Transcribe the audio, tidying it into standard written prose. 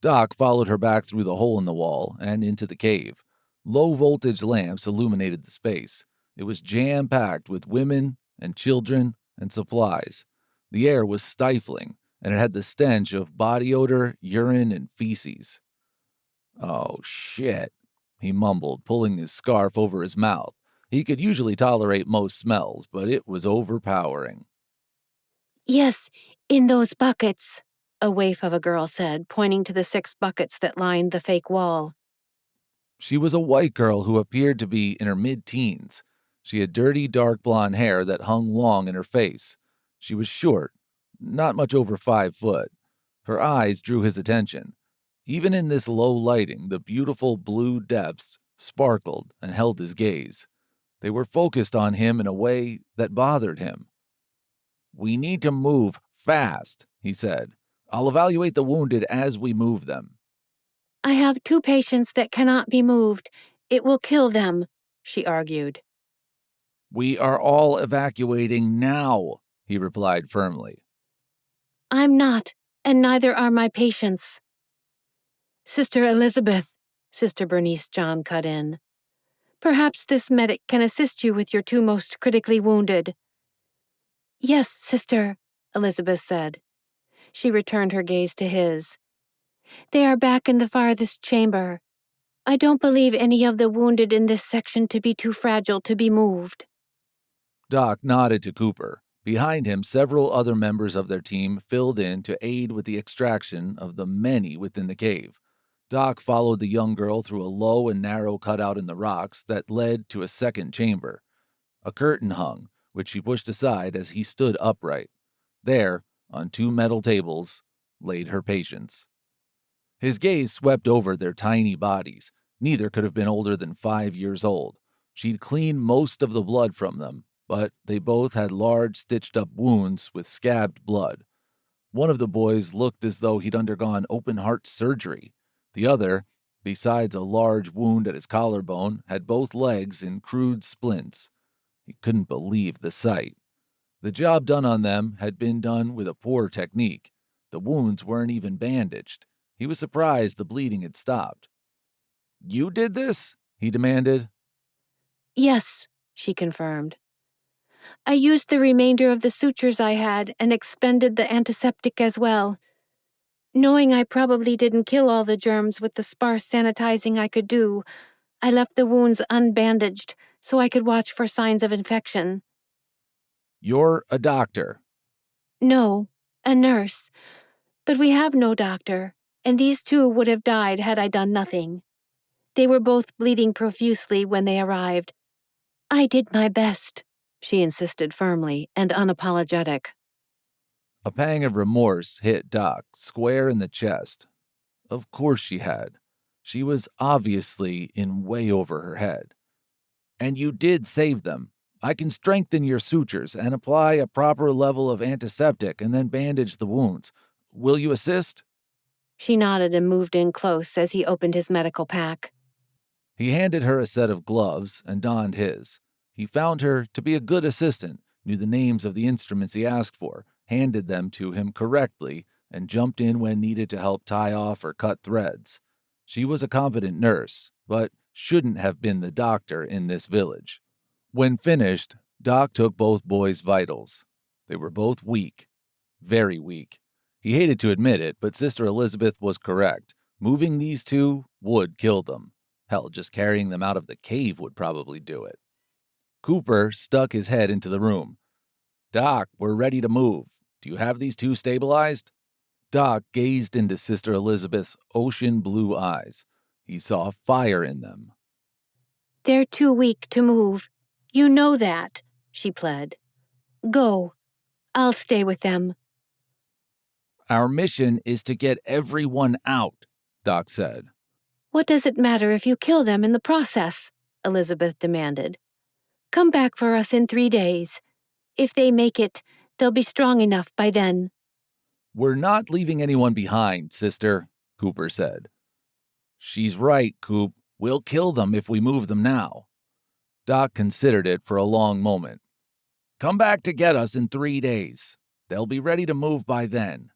Doc followed her back through the hole in the wall and into the cave. Low-voltage lamps illuminated the space. It was jam-packed with women and children and supplies. The air was stifling, and it had the stench of body odor, urine, and feces. "Oh, shit," he mumbled, pulling his scarf over his mouth. He could usually tolerate most smells, but it was overpowering. "Yes, in those buckets," a waif of a girl said, pointing to the 6 buckets that lined the fake wall. She was a white girl who appeared to be in her mid-teens. She had dirty, dark blonde hair that hung long in her face. She was short, not much over 5 foot. Her eyes drew his attention. Even in this low lighting, the beautiful blue depths sparkled and held his gaze. They were focused on him in a way that bothered him. "We need to move fast," he said. "I'll evaluate the wounded as we move them." "I have 2 patients that cannot be moved. It will kill them," she argued. "We are all evacuating now," he replied firmly. "I'm not, and neither are my patients." "Sister Elizabeth," Sister Bernice John cut in. "Perhaps this medic can assist you with your 2 most critically wounded." "Yes, Sister," Elizabeth said. She returned her gaze to his. "They are back in the farthest chamber. I don't believe any of the wounded in this section to be too fragile to be moved." Doc nodded to Cooper. Behind him, several other members of their team filled in to aid with the extraction of the many within the cave. Doc followed the young girl through a low and narrow cutout in the rocks that led to a second chamber. A curtain hung, which she pushed aside as he stood upright. There, on 2 metal tables, laid her patients. His gaze swept over their tiny bodies. Neither could have been older than 5 years old. She'd cleaned most of the blood from them, but they both had large, stitched-up wounds with scabbed blood. One of the boys looked as though he'd undergone open-heart surgery. The other, besides a large wound at his collarbone, had both legs in crude splints. He couldn't believe the sight. The job done on them had been done with a poor technique. The wounds weren't even bandaged. He was surprised the bleeding had stopped. "You did this?" he demanded. "Yes," she confirmed. "I used the remainder of the sutures I had and expended the antiseptic as well. Knowing I probably didn't kill all the germs with the sparse sanitizing I could do, I left the wounds unbandaged so I could watch for signs of infection." "You're a doctor." "No, a nurse. But we have no doctor, and these 2 would have died had I done nothing. They were both bleeding profusely when they arrived. I did my best," she insisted firmly and unapologetic. A pang of remorse hit Doc square in the chest. Of course she had. She was obviously in way over her head. "And you did save them. I can strengthen your sutures and apply a proper level of antiseptic and then bandage the wounds. Will you assist?" She nodded and moved in close as he opened his medical pack. He handed her a set of gloves and donned his. He found her to be a good assistant, knew the names of the instruments he asked for, handed them to him correctly, and jumped in when needed to help tie off or cut threads. She was a competent nurse, but shouldn't have been the doctor in this village. When finished, Doc took both boys' vitals. They were both weak. Very weak. He hated to admit it, but Sister Elizabeth was correct. Moving these 2 would kill them. Hell, just carrying them out of the cave would probably do it. Cooper stuck his head into the room. "Doc, we're ready to move. Do you have these 2 stabilized?" Doc gazed into Sister Elizabeth's ocean blue eyes. He saw fire in them. "They're too weak to move. You know that," she pled. "Go. I'll stay with them." "Our mission is to get everyone out," Doc said. "What does it matter if you kill them in the process?" Elizabeth demanded. "Come back for us in 3 days. If they make it, they'll be strong enough by then." "We're not leaving anyone behind, Sister," Cooper said. "She's right, Coop. We'll kill them if we move them now." Doc considered it for a long moment. "Come back to get us in 3 days. They'll be ready to move by then."